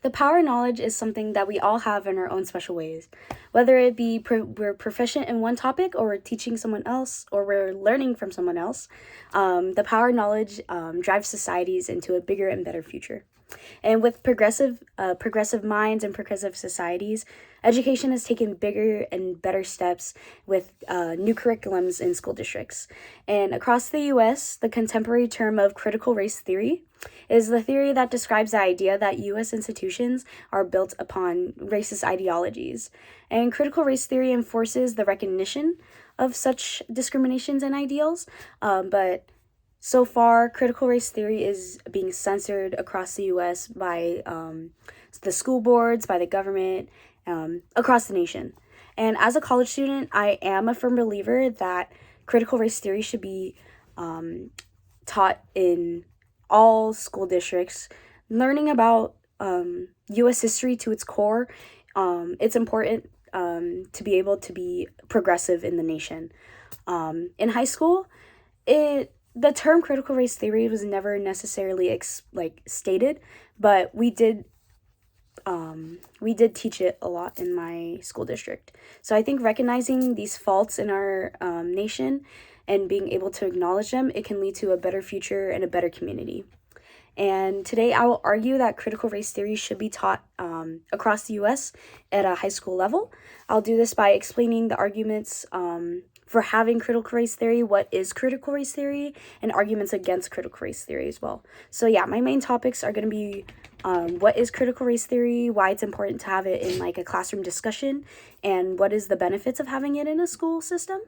The power of knowledge is something that we all have in our own special ways. Whether it be we're proficient in one topic, or we're teaching someone else, or we're learning from someone else, the power of knowledge drives societies into a bigger and better future. And with progressive minds and progressive societies, education has taken bigger and better steps with new curriculums in school districts. And across the U.S., the contemporary term of critical race theory is the theory that describes the idea that U.S. institutions are built upon racist ideologies. And critical race theory enforces the recognition of such discriminations and ideals, but so far, critical race theory is being censored across the U.S. by the school boards, by the government, across the nation. And as a college student, I am a firm believer that critical race theory should be taught in all school districts. Learning about U.S. history to its core, it's important to be able to be progressive in the nation. In high school, the term critical race theory was never necessarily stated, but we did teach it a lot in my school district. So I think recognizing these faults in our nation and being able to acknowledge them, it can lead to a better future and a better community. And today I will argue that critical race theory should be taught across the U.S. at a high school level. I'll do this by explaining the arguments for having critical race theory, what is critical race theory, and arguments against critical race theory as well. So yeah, my main topics are going to be what is critical race theory, why it's important to have it in like a classroom discussion, and what is the benefits of having it in a school system.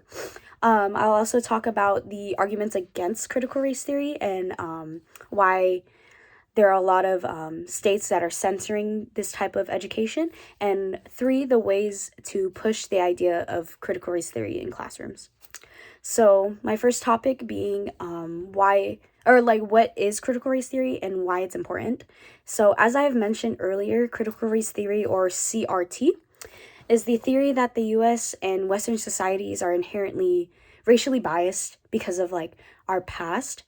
I'll also talk about the arguments against critical race theory and why there are a lot of states that are censoring this type of education, and 3, the ways to push the idea of critical race theory in classrooms. So my first topic being what is critical race theory and why it's important. So as I have mentioned earlier, critical race theory, or CRT, is the theory that the U.S. and Western societies are inherently racially biased because of our past.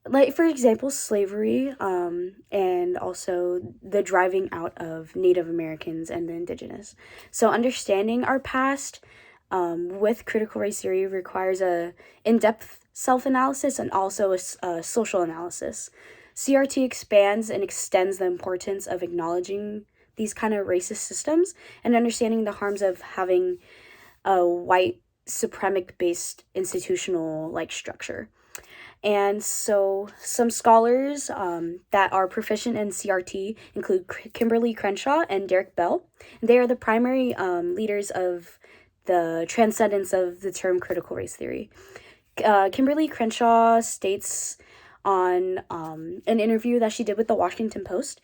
Like, for example, slavery, and also the driving out of Native Americans and the indigenous. So understanding our past with critical race theory requires a in-depth self-analysis and also a social analysis. CRT expands and extends the importance of acknowledging these kind of racist systems and understanding the harms of having a white supremacy-based institutional structure. And so some scholars that are proficient in CRT include Kimberly Crenshaw and Derek Bell. They are the primary leaders of the transcendence of the term critical race theory. Kimberly Crenshaw states on an interview that she did with the Washington Post,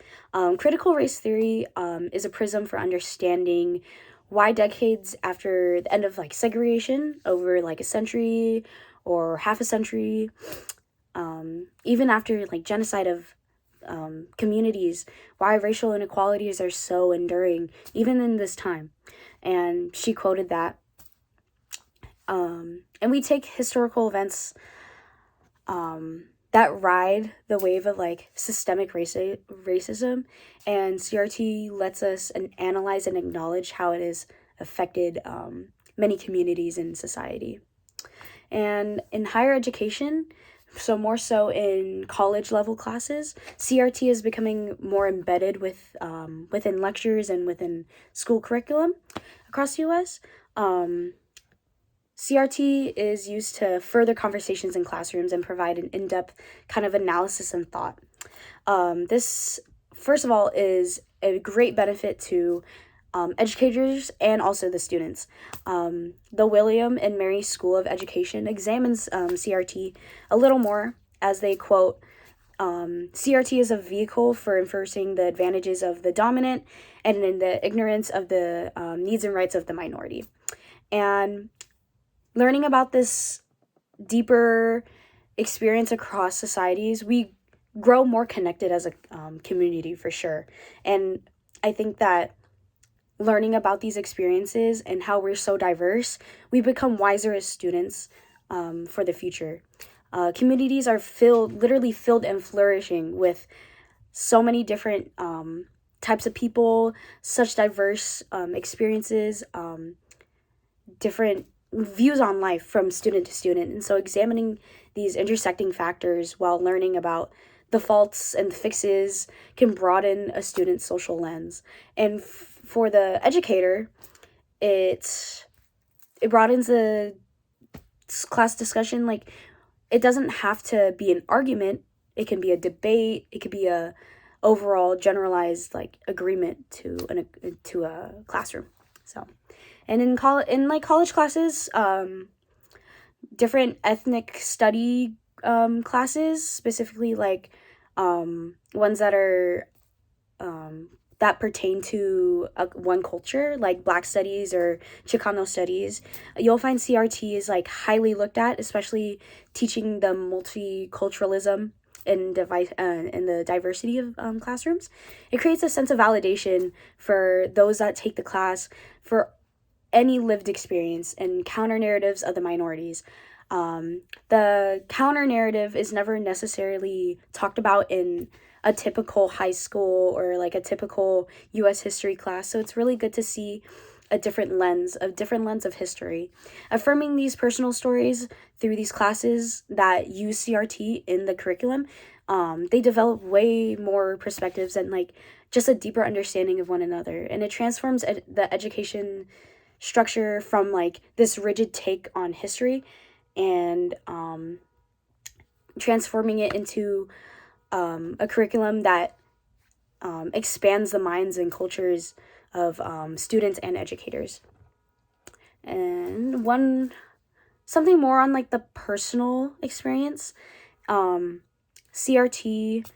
critical race theory is a prism for understanding why decades after the end of segregation, over a century or half a century, even after genocide of communities, why racial inequalities are so enduring even in this time. And she quoted that, and we take historical events that ride the wave of systemic racism, and CRT lets us analyze and acknowledge how it has affected many communities in society. And in higher education, so more so in college level classes, CRT is becoming more embedded within lectures and within school curriculum across the U.S. CRT is used to further conversations in classrooms and provide an in-depth kind of analysis and thought. This, first of all, is a great benefit to educators and also the students. The William and Mary School of Education examines CRT a little more, as they quote, CRT is a vehicle for enforcing the advantages of the dominant and in the ignorance of the needs and rights of the minority. And learning about this deeper experience across societies, we grow more connected as a community for sure. And I think that learning about these experiences and how we're so diverse, we become wiser as students for the future. Communities are literally filled and flourishing with so many different types of people, such diverse experiences, different views on life from student to student. And so examining these intersecting factors while learning about the faults and the fixes can broaden a student's social lens. And for the educator, it broadens the class discussion. Like, it doesn't have to be an argument. It can be a debate. It could be a overall generalized like agreement to a classroom. So, and in college classes, different ethnic study classes, specifically like ones that are that pertain to one culture, like Black studies or Chicano studies, you'll find CRT is like highly looked at, especially teaching the multiculturalism and the diversity of classrooms. It creates a sense of validation for those that take the class for any lived experience and counter narratives of the minorities. The counter narrative is never necessarily talked about in a typical high school or like a typical U.S. history class. So it's really good to see a different lens of history. Affirming these personal stories through these classes that use CRT in the curriculum, they develop way more perspectives and like just a deeper understanding of one another. And it transforms the education structure from like this rigid take on history and transforming it into a curriculum that expands the minds and cultures of students and educators. And something more on like the personal experience, CRT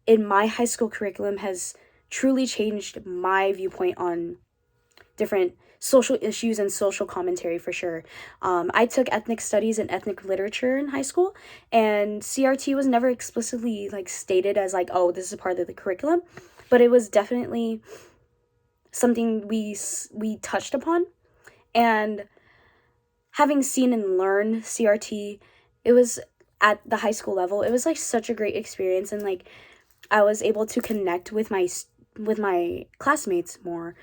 in my high school curriculum has truly changed my viewpoint on different social issues and social commentary for sure. I took ethnic studies and ethnic literature in high school, and CRT was never explicitly like stated as like, oh, this is part of the curriculum, but it was definitely something we touched upon. And having seen and learned CRT, it was at the high school level, it was like such a great experience, and like I was able to connect with my classmates more.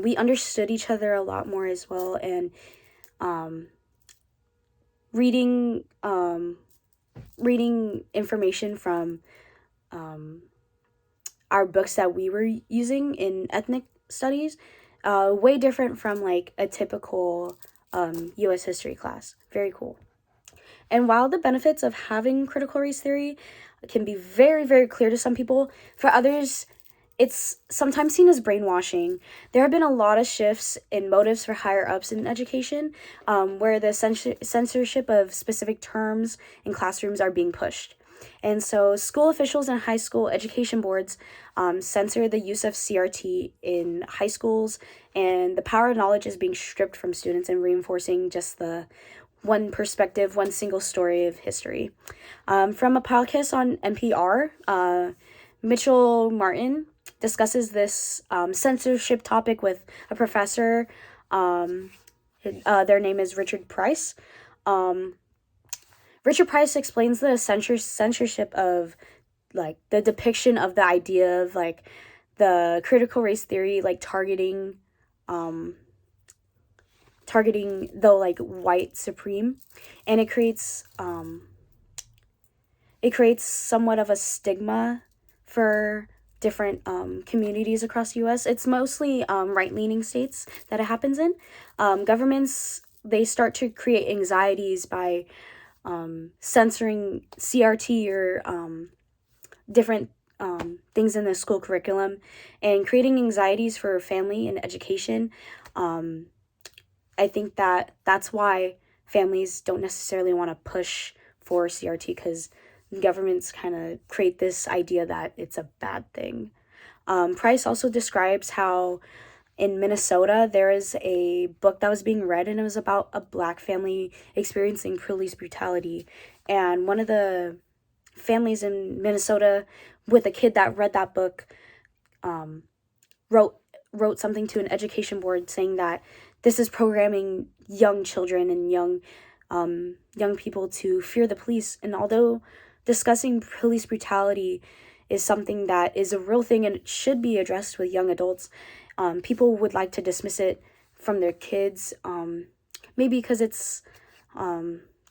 We understood each other a lot more as well, and reading information from our books that we were using in ethnic studies, way different from like a typical U.S. history class. Very cool. And while the benefits of having critical race theory can be very, very clear to some people, for others, it's sometimes seen as brainwashing. There have been a lot of shifts in motives for higher ups in education, where the censorship of specific terms in classrooms are being pushed. And so school officials and high school education boards censor the use of CRT in high schools, and the power of knowledge is being stripped from students and reinforcing just the one perspective, one single story of history. From a podcast on NPR, Mitchell Martin discusses this censorship topic with a professor. Their name is Richard Price. Richard Price explains the censorship of like the depiction of the idea of like the critical race theory, like targeting the like white supreme, and it creates somewhat of a stigma for different communities across the U.S. It's mostly right-leaning states that it happens in. Governments, they start to create anxieties by censoring CRT or different things in the school curriculum, and creating anxieties for family and education. I think that's why families don't necessarily want to push for CRT, because governments kind of create this idea that it's a bad thing. Price also describes how in Minnesota there is a book that was being read, and it was about a Black family experiencing police brutality. And one of the families in Minnesota with a kid that read that book wrote something to an education board saying that this is programming young children and young people to fear the police. And although discussing police brutality is something that is a real thing and it should be addressed with young adults. People would like to dismiss it from their kids, maybe because it's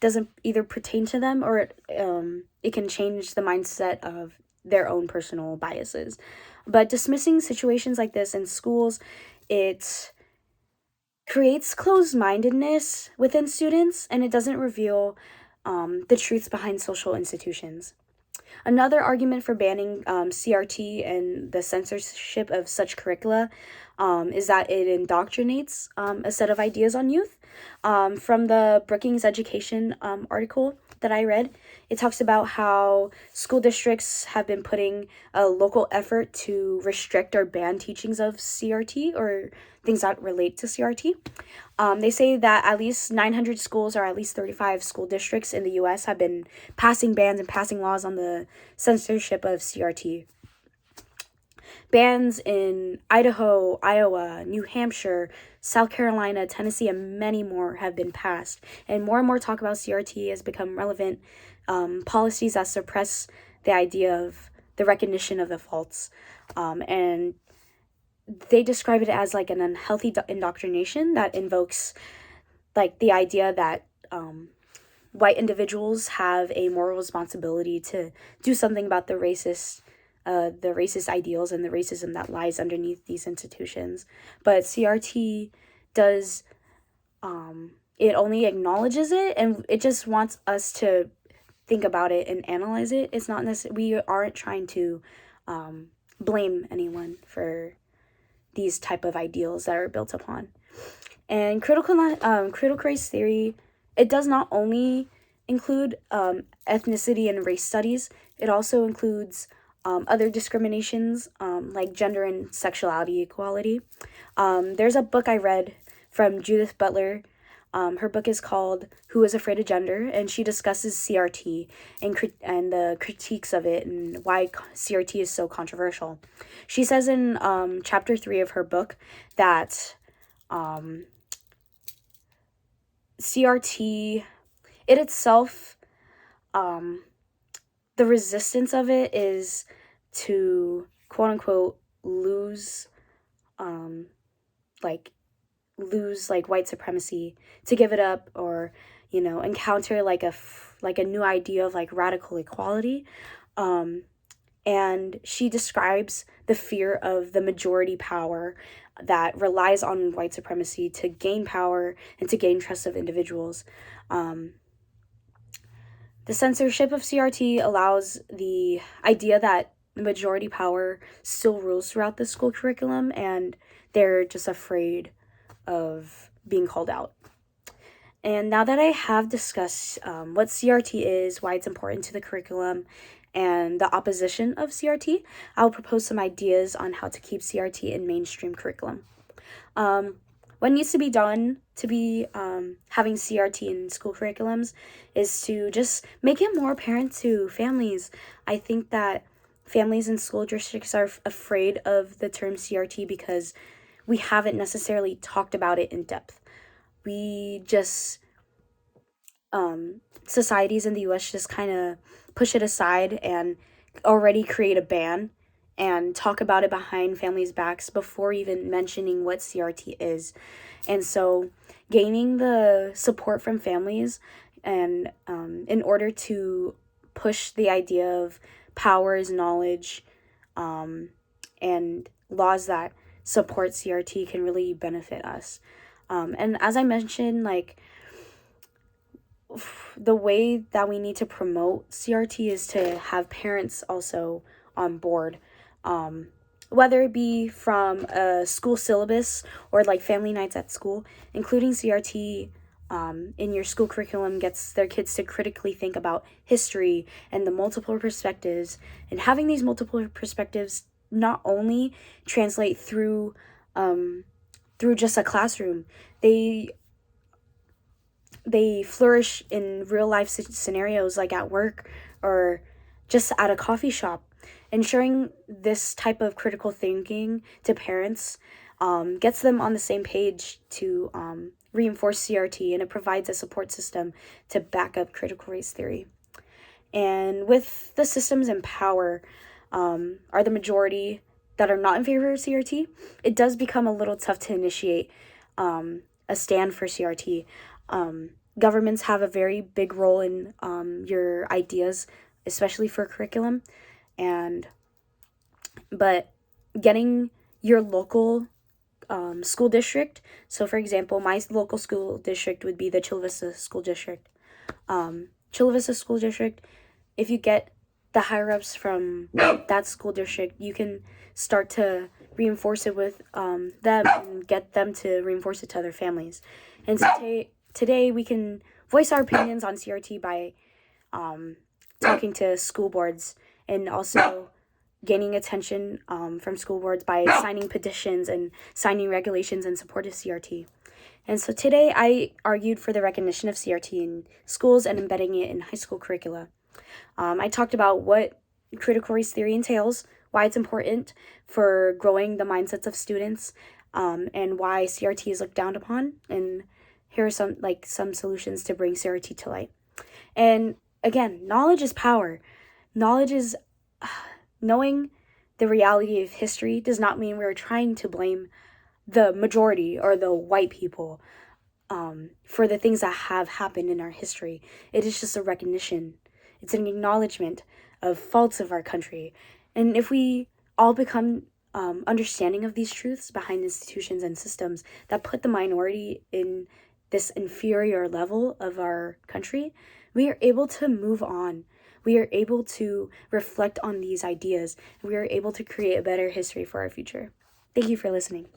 doesn't either pertain to them, or it can change the mindset of their own personal biases. But dismissing situations like this in schools, it creates closed-mindedness within students, and it doesn't reveal the truths behind social institutions. Another argument for banning CRT and the censorship of such curricula is that it indoctrinates a set of ideas on youth. From the Brookings Education article that I read, it talks about how school districts have been putting a local effort to restrict or ban teachings of CRT or things that relate to CRT. They say that at least 900 schools, or at least 35 school districts in the U.S. have been passing bans and passing laws on the censorship of CRT. Bans in Idaho, Iowa, New Hampshire, South Carolina, Tennessee, and many more have been passed. And more talk about CRT has become relevant. Policies that suppress the idea of the recognition of the faults. And they describe it as like an unhealthy indoctrination that invokes like the idea that white individuals have a moral responsibility to do something about the racist ideals and the racism that lies underneath these institutions. But CRT does, it only acknowledges it, and it just wants us to think about it and analyze it. It's not we aren't trying to blame anyone for these type of ideals that are built upon. And critical race theory, it does not only include ethnicity and race studies, it also includes other discriminations like gender and sexuality equality. There's a book I read from Judith Butler. Her book is called Who is Afraid of Gender, and she discusses CRT and the critiques of it and why CRT is so controversial. She says in chapter 3 of her book that CRT, it itself, the resistance of it is to quote unquote lose white supremacy, to give it up, or encounter like a new idea of like radical equality. And she describes the fear of the majority power that relies on white supremacy to gain power and to gain trust of individuals. The censorship of CRT allows the idea that the majority power still rules throughout the school curriculum, and they're just afraid of being called out. And now that I have discussed what CRT is, why it's important to the curriculum, and the opposition of CRT, I'll propose some ideas on how to keep CRT in mainstream curriculum. What needs to be done to be having CRT in school curriculums is to just make it more apparent to families. I think that families in school districts are afraid of the term CRT because we haven't necessarily talked about it in depth. We just, societies in the U.S. just kind of push it aside and already create a ban and talk about it behind families' backs before even mentioning what CRT is. And so gaining the support from families and in order to push the idea of power is knowledge and laws that support CRT can really benefit us. And as I mentioned, like, the way that we need to promote CRT is to have parents also on board, whether it be from a school syllabus or like family nights at school. Including CRT in your school curriculum gets their kids to critically think about history and the multiple perspectives, and having these multiple perspectives not only translate through just a classroom, they flourish in real life scenarios like at work or just at a coffee shop. Ensuring this type of critical thinking to parents gets them on the same page to reinforce CRT, and it provides a support system to back up critical race theory. And with the systems in power, are the majority that are not in favor of CRT, it does become a little tough to initiate a stand for CRT. Governments have a very big role in your ideas, especially for curriculum, but getting your local school district. So, for example, my local school district would be the Chula Vista School District. Chula Vista School District, if you get the higher ups from that school district, you can start to reinforce it with them and get them to reinforce it to other families. And today we can voice our opinions on CRT by talking to school boards, and also gaining attention from school boards by signing petitions and signing regulations in support of CRT. And so today I argued for the recognition of CRT in schools and embedding it in high school curricula. I talked about what critical race theory entails, why it's important for growing the mindsets of students, and why CRT is looked down upon. And here are some solutions to bring CRT to light. And again, knowledge is power. Knowledge is knowing the reality of history does not mean we're trying to blame the majority or the white people for the things that have happened in our history. It is just a recognition. It's an acknowledgement of faults of our country. And if we all become understanding of these truths behind institutions and systems that put the minority in this inferior level of our country, we are able to move on. We are able to reflect on these ideas. We are able to create a better history for our future. Thank you for listening.